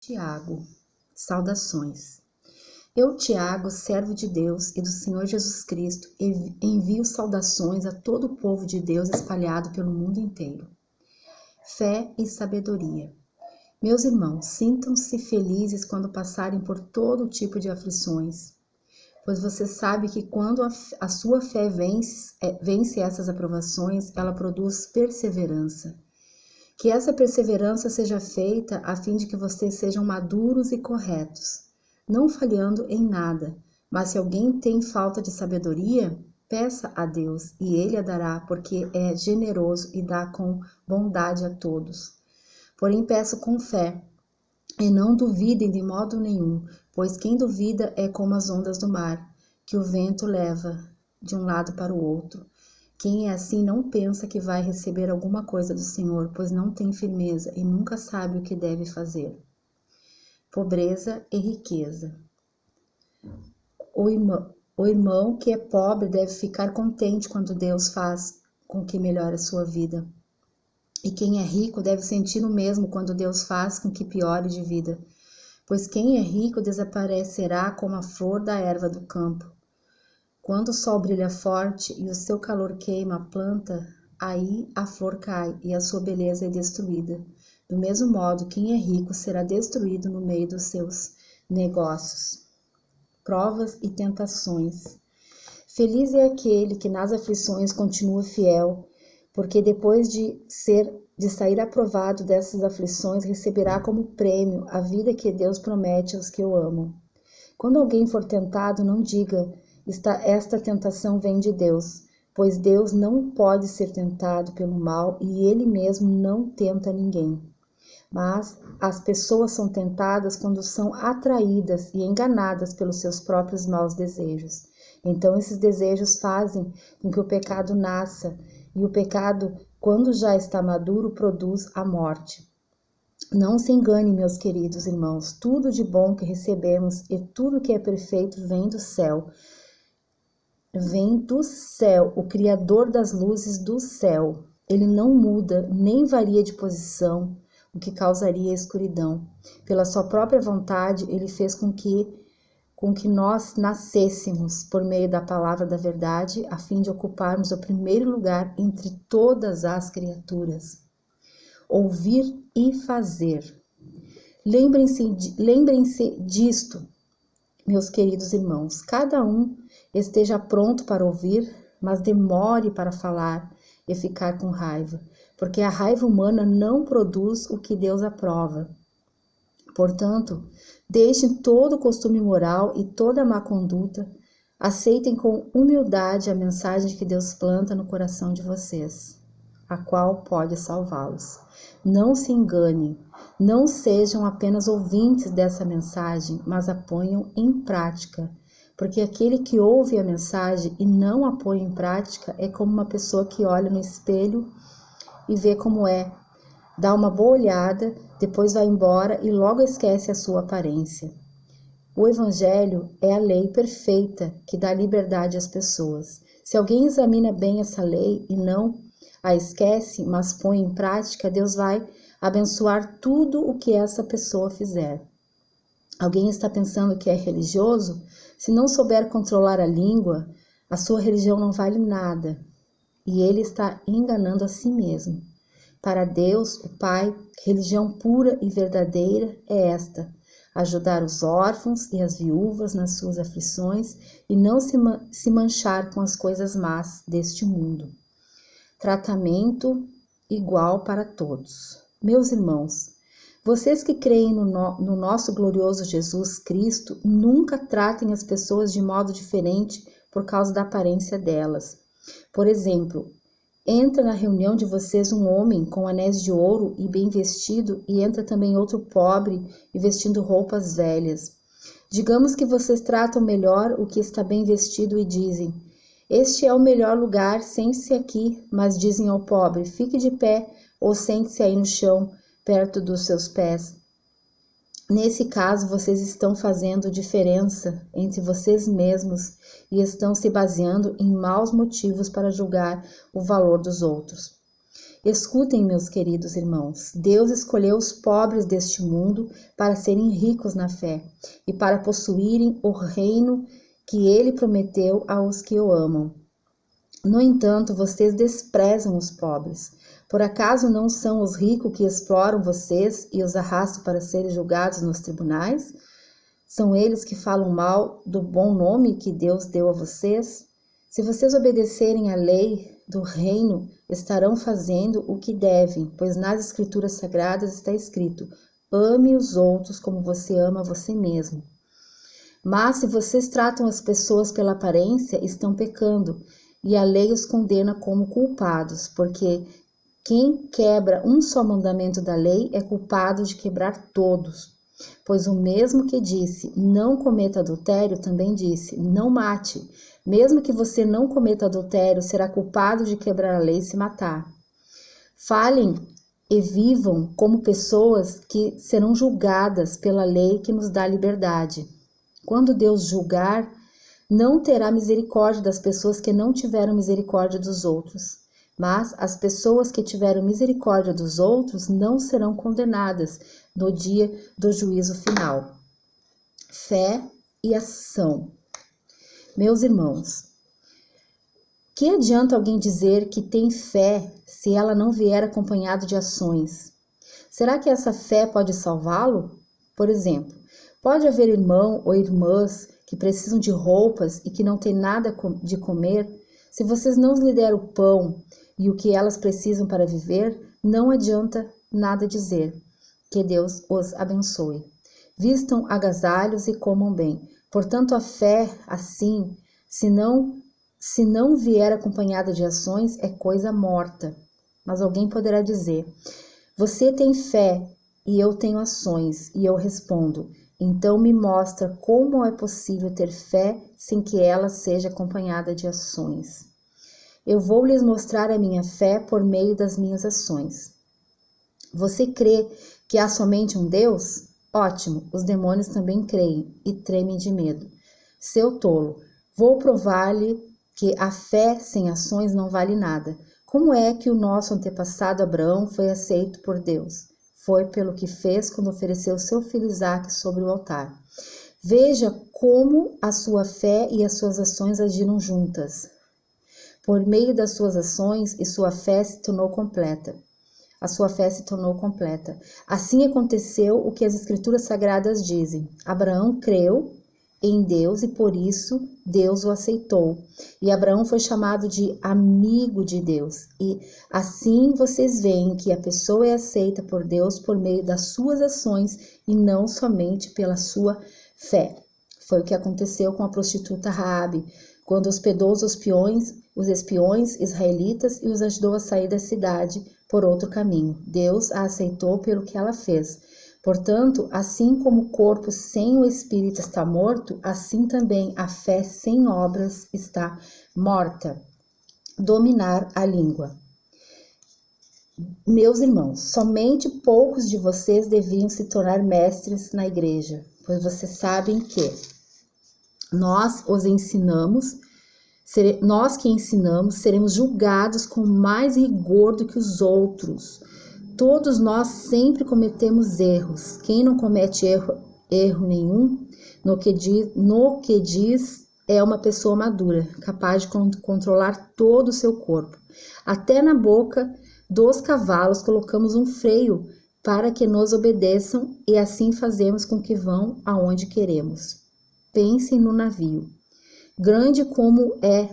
Tiago, saudações. Eu, Tiago, servo de Deus e do Senhor Jesus Cristo, envio saudações a todo o povo de Deus espalhado pelo mundo inteiro. Fé e sabedoria. Meus irmãos, sintam-se felizes quando passarem por todo tipo de aflições, pois você sabe que quando a sua fé vence essas aprovações, ela produz perseverança. Que essa perseverança seja feita a fim de que vocês sejam maduros e corretos, não falhando em nada. Mas se alguém tem falta de sabedoria, peça a Deus e Ele a dará, porque é generoso e dá com bondade a todos. Porém peço com fé, e não duvidem de modo nenhum, pois quem duvida é como as ondas do mar, que o vento leva de um lado para o outro. Quem é assim não pensa que vai receber alguma coisa do Senhor, pois não tem firmeza e nunca sabe o que deve fazer. Pobreza e riqueza. O irmão que é pobre deve ficar contente quando Deus faz com que melhore a sua vida. E quem é rico deve sentir o mesmo quando Deus faz com que piore de vida. Pois quem é rico desaparecerá como a flor da erva do campo. Quando o sol brilha forte e o seu calor queima a planta, aí a flor cai e a sua beleza é destruída. Do mesmo modo, quem é rico será destruído no meio dos seus negócios. Provas e tentações. Feliz é aquele que nas aflições continua fiel, porque depois de sair aprovado dessas aflições, receberá como prêmio a vida que Deus promete aos que o amam. Quando alguém for tentado, não diga: esta tentação vem de Deus, pois Deus não pode ser tentado pelo mal e Ele mesmo não tenta ninguém. Mas as pessoas são tentadas quando são atraídas e enganadas pelos seus próprios maus desejos. Então esses desejos fazem com que o pecado nasça, e o pecado, quando já está maduro, produz a morte. Não se engane, meus queridos irmãos, tudo de bom que recebemos e tudo que é perfeito vem do céu. Vem do céu, o Criador das luzes do céu. Ele não muda, nem varia de posição, o que causaria escuridão. Pela sua própria vontade, ele fez com que nós nascêssemos por meio da palavra da verdade, a fim de ocuparmos o primeiro lugar entre todas as criaturas. Ouvir e fazer. Lembrem-se disto, meus queridos irmãos. Cada um esteja pronto para ouvir, mas demore para falar e ficar com raiva, porque a raiva humana não produz o que Deus aprova. Portanto, deixem todo o costume moral e toda a má conduta, aceitem com humildade a mensagem que Deus planta no coração de vocês, a qual pode salvá-los. Não se enganem, não sejam apenas ouvintes dessa mensagem, mas a ponham em prática, porque aquele que ouve a mensagem e não a põe em prática é como uma pessoa que olha no espelho e vê como é, dá uma boa olhada, depois vai embora e logo esquece a sua aparência. O Evangelho é a lei perfeita que dá liberdade às pessoas. Se alguém examina bem essa lei e não a esquece, mas põe em prática, Deus vai abençoar tudo o que essa pessoa fizer. Alguém está pensando que é religioso? Se não souber controlar a língua, a sua religião não vale nada. E ele está enganando a si mesmo. Para Deus, o Pai, religião pura e verdadeira é esta: ajudar os órfãos e as viúvas nas suas aflições e não se manchar com as coisas más deste mundo. Tratamento igual para todos. Meus irmãos, vocês que creem no nosso glorioso Jesus Cristo, nunca tratem as pessoas de modo diferente por causa da aparência delas. Por exemplo, entra na reunião de vocês um homem com anéis de ouro e bem vestido, e entra também outro pobre e vestindo roupas velhas. Digamos que vocês tratam melhor o que está bem vestido e dizem: este é o melhor lugar, sente-se aqui, mas dizem ao pobre: fique de pé ou sente-se aí no chão, perto dos seus pés. Nesse caso, vocês estão fazendo diferença entre vocês mesmos e estão se baseando em maus motivos para julgar o valor dos outros. Escutem, meus queridos irmãos, Deus escolheu os pobres deste mundo para serem ricos na fé e para possuírem o reino que ele prometeu aos que o amam. No entanto, vocês desprezam os pobres. Por acaso não são os ricos que exploram vocês e os arrastam para serem julgados nos tribunais? São eles que falam mal do bom nome que Deus deu a vocês? Se vocês obedecerem à lei do reino, estarão fazendo o que devem, pois nas Escrituras Sagradas está escrito: ame os outros como você ama você mesmo. Mas se vocês tratam as pessoas pela aparência, estão pecando, e a lei os condena como culpados, porque quem quebra um só mandamento da lei é culpado de quebrar todos. Pois o mesmo que disse, não cometa adultério, também disse, não mate. Mesmo que você não cometa adultério, será culpado de quebrar a lei se matar. Falem e vivam como pessoas que serão julgadas pela lei que nos dá liberdade. Quando Deus julgar, não terá misericórdia das pessoas que não tiveram misericórdia dos outros. Mas as pessoas que tiveram misericórdia dos outros não serão condenadas no dia do juízo final. Fé e ação. Meus irmãos, que adianta alguém dizer que tem fé se ela não vier acompanhada de ações? Será que essa fé pode salvá-lo? Por exemplo, pode haver irmão ou irmãs que precisam de roupas e que não têm nada de comer? Se vocês não lhes der o pão e o que elas precisam para viver, não adianta nada dizer. Que Deus os abençoe. Vistam agasalhos e comam bem. Portanto, a fé, assim, se não vier acompanhada de ações, é coisa morta. Mas alguém poderá dizer: você tem fé e eu tenho ações. E eu respondo: então me mostra como é possível ter fé sem que ela seja acompanhada de ações. Eu vou lhes mostrar a minha fé por meio das minhas ações. Você crê que há somente um Deus? Ótimo, os demônios também creem e tremem de medo. Seu tolo, vou provar-lhe que a fé sem ações não vale nada. Como é que o nosso antepassado Abraão foi aceito por Deus? Foi pelo que fez quando ofereceu seu filho Isaque sobre o altar. Veja como a sua fé e as suas ações agiram juntas. Por meio das suas ações e sua fé se tornou completa. A sua fé se tornou completa. Assim aconteceu o que as Escrituras Sagradas dizem. Abraão creu em Deus e por isso Deus o aceitou. E Abraão foi chamado de amigo de Deus. E assim vocês veem que a pessoa é aceita por Deus por meio das suas ações e não somente pela sua fé. Foi o que aconteceu com a prostituta Raabe, quando hospedou os espiões israelitas e os ajudou a sair da cidade por outro caminho. Deus a aceitou pelo que ela fez. Portanto, assim como o corpo sem o espírito está morto, assim também a fé sem obras está morta. Dominar a língua. Meus irmãos, somente poucos de vocês deviam se tornar mestres na igreja, pois vocês sabem que nós que ensinamos, seremos julgados com mais rigor do que os outros. Todos nós sempre cometemos erros. Quem não comete erro nenhum, no que diz é uma pessoa madura, capaz de controlar todo o seu corpo. Até na boca dos cavalos colocamos um freio para que nos obedeçam e assim fazemos com que vão aonde queremos. Pensem no navio. Grande como é,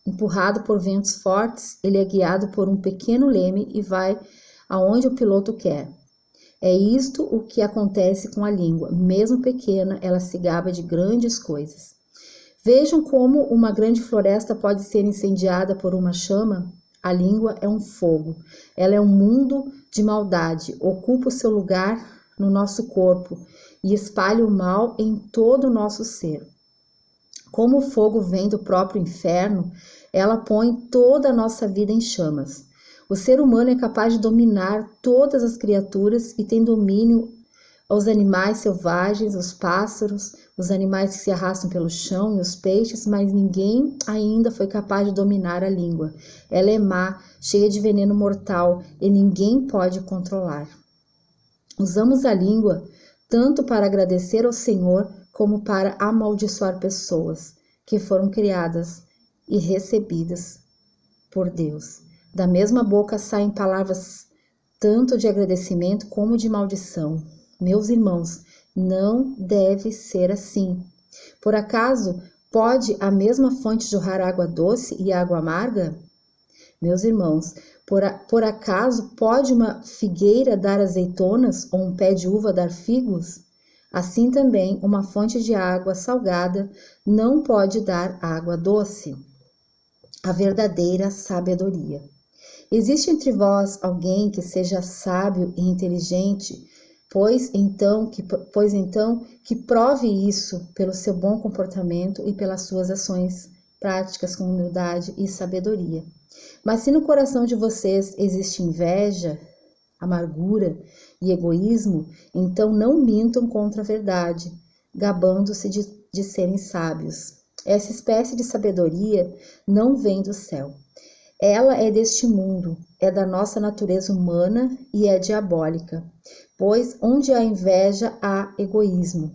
empurrado por ventos fortes, ele é guiado por um pequeno leme e vai aonde o piloto quer. É isto o que acontece com a língua. Mesmo pequena, ela se gaba de grandes coisas. Vejam como uma grande floresta pode ser incendiada por uma chama. A língua é um fogo. Ela é um mundo de maldade. Ocupa o seu lugar no nosso corpo e espalha o mal em todo o nosso ser. Como o fogo vem do próprio inferno, ela põe toda a nossa vida em chamas. O ser humano é capaz de dominar todas as criaturas e tem domínio aos animais selvagens, os pássaros, os animais que se arrastam pelo chão e os peixes, mas ninguém ainda foi capaz de dominar a língua. Ela é má, cheia de veneno mortal e ninguém pode controlar. Usamos a língua tanto para agradecer ao Senhor como para amaldiçoar pessoas que foram criadas e recebidas por Deus. Da mesma boca saem palavras tanto de agradecimento como de maldição. Meus irmãos, não deve ser assim. Por acaso pode a mesma fonte jorrar água doce e água amarga? Meus irmãos, por acaso pode uma figueira dar azeitonas ou um pé de uva dar figos? Assim também, uma fonte de água salgada não pode dar água doce. A verdadeira sabedoria. Existe entre vós alguém que seja sábio e inteligente? Pois então que prove isso pelo seu bom comportamento e pelas suas ações práticas com humildade e sabedoria. Mas se no coração de vocês existe inveja, amargura e egoísmo, então não mintam contra a verdade, gabando-se de serem sábios. Essa espécie de sabedoria não vem do céu. Ela é deste mundo, é da nossa natureza humana e é diabólica. Pois onde há inveja, há egoísmo.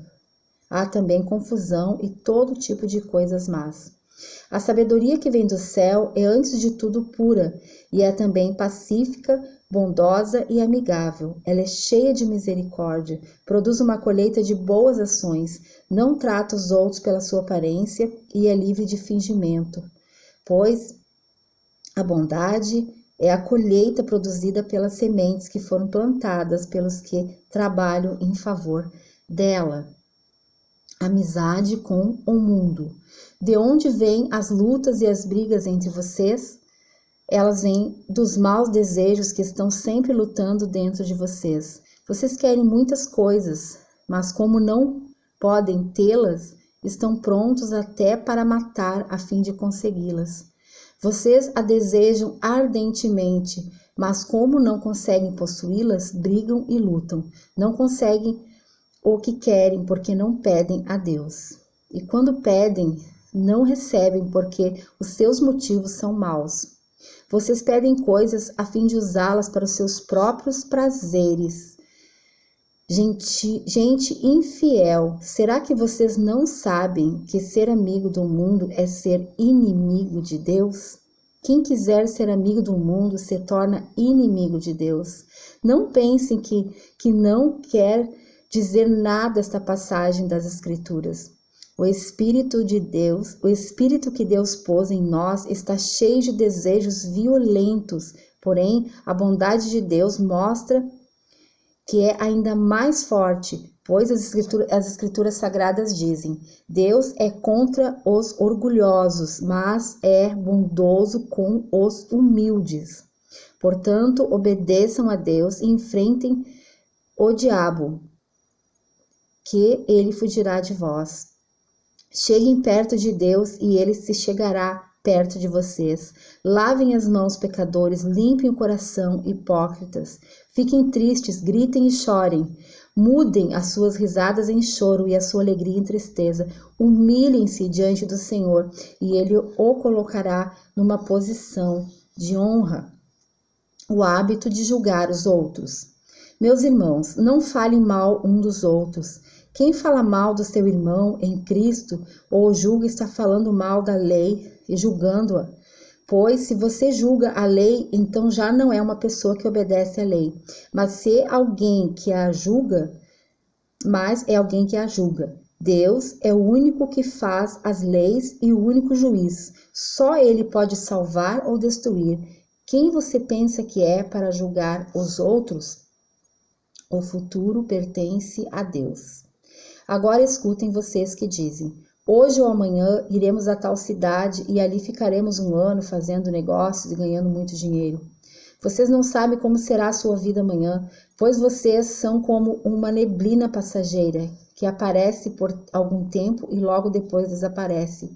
Há também confusão e todo tipo de coisas más. A sabedoria que vem do céu é antes de tudo pura e é também pacífica, bondosa e amigável. Ela é cheia de misericórdia, produz uma colheita de boas ações, não trata os outros pela sua aparência e é livre de fingimento. Pois a bondade é a colheita produzida pelas sementes que foram plantadas pelos que trabalham em favor dela. Amizade com o mundo. De onde vêm as lutas e as brigas entre vocês? Elas vêm dos maus desejos que estão sempre lutando dentro de vocês. Vocês querem muitas coisas, mas como não podem tê-las, estão prontos até para matar a fim de consegui-las. Vocês a desejam ardentemente, mas como não conseguem possuí-las, brigam e lutam. Não conseguem o que querem porque não pedem a Deus. E quando pedem, não recebem porque os seus motivos são maus. Vocês pedem coisas a fim de usá-las para os seus próprios prazeres. Gente infiel, será que vocês não sabem que ser amigo do mundo é ser inimigo de Deus? Quem quiser ser amigo do mundo se torna inimigo de Deus. Não pensem que não quer dizer nada esta passagem das Escrituras. O Espírito de Deus, o Espírito que Deus pôs em nós está cheio de desejos violentos, porém a bondade de Deus mostra que é ainda mais forte, pois as escrituras sagradas dizem: Deus é contra os orgulhosos, mas é bondoso com os humildes. Portanto, obedeçam a Deus e enfrentem o diabo, que ele fugirá de vós. Cheguem perto de Deus e ele se chegará perto de vocês. Lavem as mãos, pecadores, limpem o coração, hipócritas. Fiquem tristes, gritem e chorem. Mudem as suas risadas em choro e a sua alegria em tristeza. Humilhem-se diante do Senhor e ele o colocará numa posição de honra. O hábito de julgar os outros. Meus irmãos, não falem mal um dos outros. Quem fala mal do seu irmão em Cristo ou julga está falando mal da lei e julgando-a. Pois se você julga a lei, então já não é uma pessoa que obedece à lei, mas se alguém que a julga, mas é alguém que a julga. Deus é o único que faz as leis e o único juiz. Só ele pode salvar ou destruir. Quem você pensa que é para julgar os outros? O futuro pertence a Deus. Agora escutem vocês que dizem: hoje ou amanhã iremos a tal cidade e ali ficaremos um ano fazendo negócios e ganhando muito dinheiro. Vocês não sabem como será a sua vida amanhã, pois vocês são como uma neblina passageira que aparece por algum tempo e logo depois desaparece.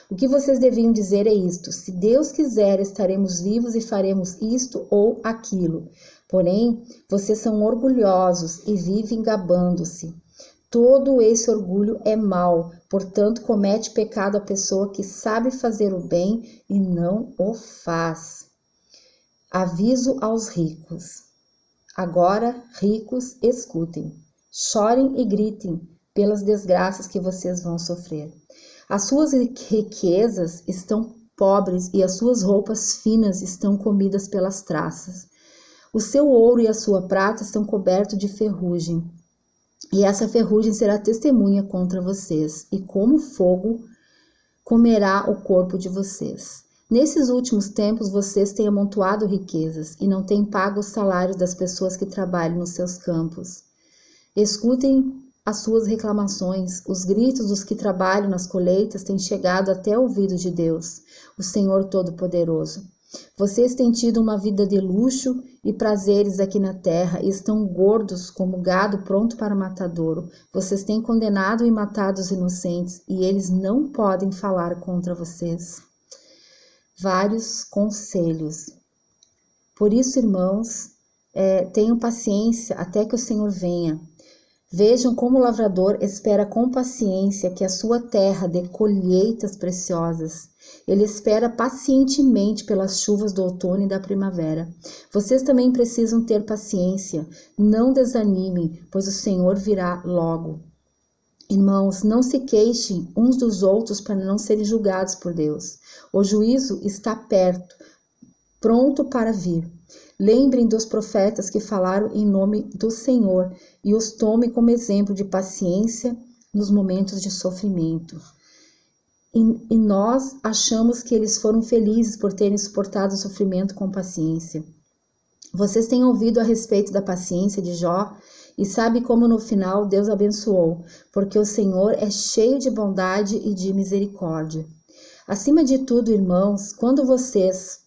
O que vocês deviam dizer é isto: se Deus quiser, estaremos vivos e faremos isto ou aquilo. Porém, vocês são orgulhosos e vivem gabando-se. Todo esse orgulho é mau, portanto, comete pecado a pessoa que sabe fazer o bem e não o faz. Aviso aos ricos. Agora, ricos, escutem. Chorem e gritem pelas desgraças que vocês vão sofrer. As suas riquezas estão pobres e as suas roupas finas estão comidas pelas traças. O seu ouro e a sua prata estão cobertos de ferrugem. E essa ferrugem será testemunha contra vocês, e como fogo comerá o corpo de vocês. Nesses últimos tempos, vocês têm amontoado riquezas e não têm pago os salários das pessoas que trabalham nos seus campos. Escutem as suas reclamações, os gritos dos que trabalham nas colheitas têm chegado até o ouvido de Deus, o Senhor Todo-Poderoso. Vocês têm tido uma vida de luxo e prazeres aqui na terra e estão gordos como gado pronto para matadouro. Vocês têm condenado e matado os inocentes e eles não podem falar contra vocês. Vários conselhos. Por isso, irmãos, tenham paciência até que o Senhor venha. Vejam como o lavrador espera com paciência que a sua terra dê colheitas preciosas. Ele espera pacientemente pelas chuvas do outono e da primavera. Vocês também precisam ter paciência. Não desanimem, pois o Senhor virá logo. Irmãos, não se queixem uns dos outros para não serem julgados por Deus. O juízo está perto, pronto para vir. Lembrem dos profetas que falaram em nome do Senhor e os tomem como exemplo de paciência nos momentos de sofrimento. E nós achamos que eles foram felizes por terem suportado o sofrimento com paciência. Vocês têm ouvido a respeito da paciência de Jó e sabem como no final Deus abençoou, porque o Senhor é cheio de bondade e de misericórdia. Acima de tudo, irmãos, quando vocês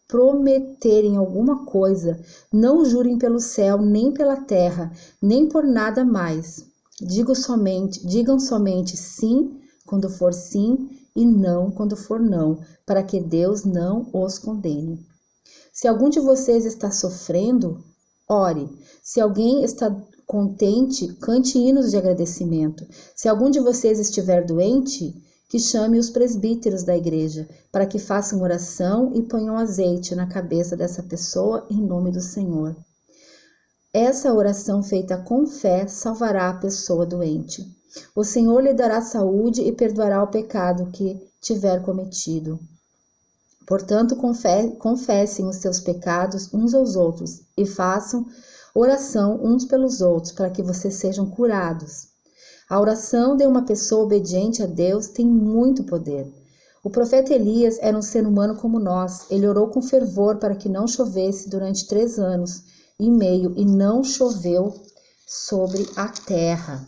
prometerem alguma coisa, não jurem pelo céu, nem pela terra, nem por nada mais. Digam somente sim quando for sim e não quando for não, para que Deus não os condene. Se algum de vocês está sofrendo, ore. Se alguém está contente, cante hinos de agradecimento. Se algum de vocês estiver doente, que chame os presbíteros da igreja, para que façam oração e ponham azeite na cabeça dessa pessoa em nome do Senhor. Essa oração feita com fé salvará a pessoa doente. O Senhor lhe dará saúde e perdoará o pecado que tiver cometido. Portanto, confessem os seus pecados uns aos outros e façam oração uns pelos outros, para que vocês sejam curados. A oração de uma pessoa obediente a Deus tem muito poder. O profeta Elias era um ser humano como nós. Ele orou com fervor para que não chovesse durante 3 anos e meio e não choveu sobre a terra.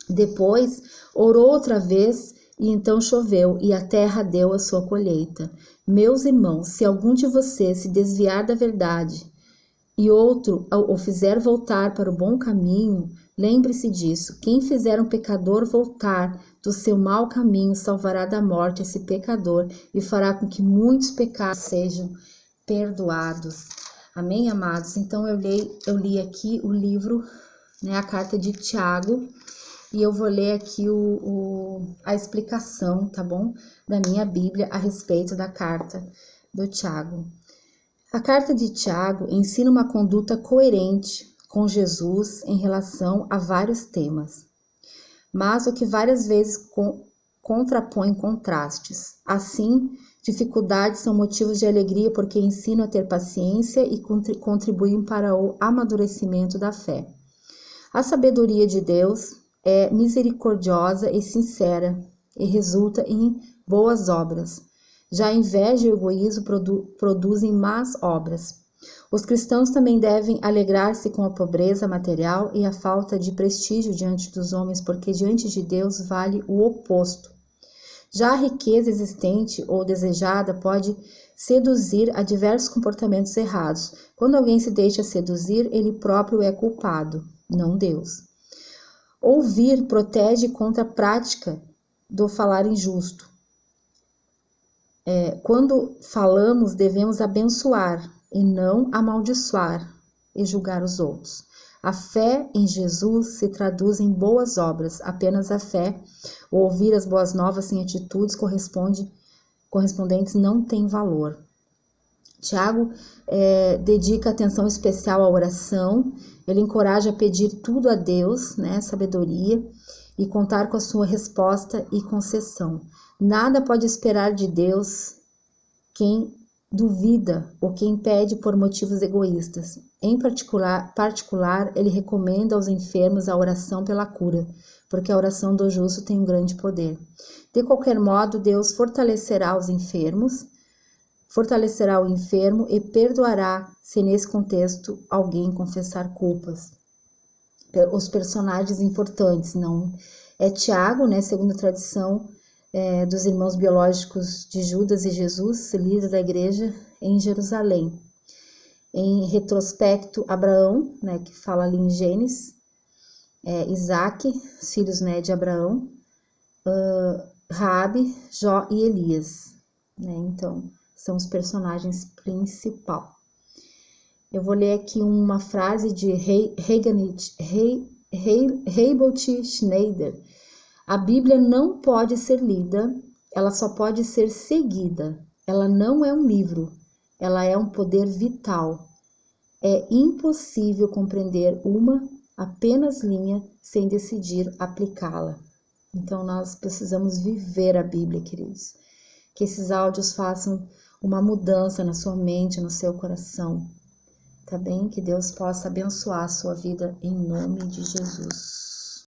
Depois, orou outra vez e então choveu e a terra deu a sua colheita. Meus irmãos, se algum de vocês se desviar da verdade e outro o fizer voltar para o bom caminho, lembre-se disso. Quem fizer um pecador voltar do seu mau caminho salvará da morte esse pecador e fará com que muitos pecados sejam perdoados. Amém, amados? Então eu li aqui o livro, a carta de Tiago, e eu vou ler aqui a explicação, tá bom? Da minha Bíblia a respeito da carta do Tiago. A carta de Tiago ensina uma conduta coerente com Jesus em relação a vários temas, mas o que várias vezes contrapõe contrastes. Assim, dificuldades são motivos de alegria porque ensinam a ter paciência e contribuem para o amadurecimento da fé. A sabedoria de Deus é misericordiosa e sincera e resulta em boas obras. Já a inveja e o egoísmo produzem más obras. Os cristãos também devem alegrar-se com a pobreza material e a falta de prestígio diante dos homens, porque diante de Deus vale o oposto. Já a riqueza existente ou desejada pode seduzir a diversos comportamentos errados. Quando alguém se deixa seduzir, ele próprio é culpado, não Deus. Ouvir protege contra a prática do falar injusto. Quando falamos, devemos abençoar, e não amaldiçoar e julgar os outros. A fé em Jesus se traduz em boas obras. Apenas a fé, ou ouvir as boas novas sem atitudes correspondentes não tem valor. Tiago dedica atenção especial à oração. Ele encoraja a pedir tudo a Deus, né, sabedoria, e contar com a sua resposta e concessão. Nada pode esperar de Deus quem duvida ou quem pede por motivos egoístas. Em particular, ele recomenda aos enfermos a oração pela cura, porque a oração do justo tem um grande poder. De qualquer modo, Deus fortalecerá o enfermo e perdoará se nesse contexto alguém confessar culpas. Os personagens importantes não é Tiago, né, segundo a tradição dos irmãos biológicos de Judas e Jesus, líder da igreja em Jerusalém. Em retrospecto, Abraão, né, que fala ali em Gênesis, Isaac, os filhos, né, de Abraão, Raabe, Jó e Elias, né, então são os personagens principais. Eu vou ler aqui uma frase de Reinhold Schneider. A Bíblia não pode ser lida, ela só pode ser seguida. Ela não é um livro, ela é um poder vital. É impossível compreender uma apenas linha sem decidir aplicá-la. Então, nós precisamos viver a Bíblia, queridos. Que esses áudios façam uma mudança na sua mente, no seu coração. Tá bem? Que Deus possa abençoar a sua vida em nome de Jesus.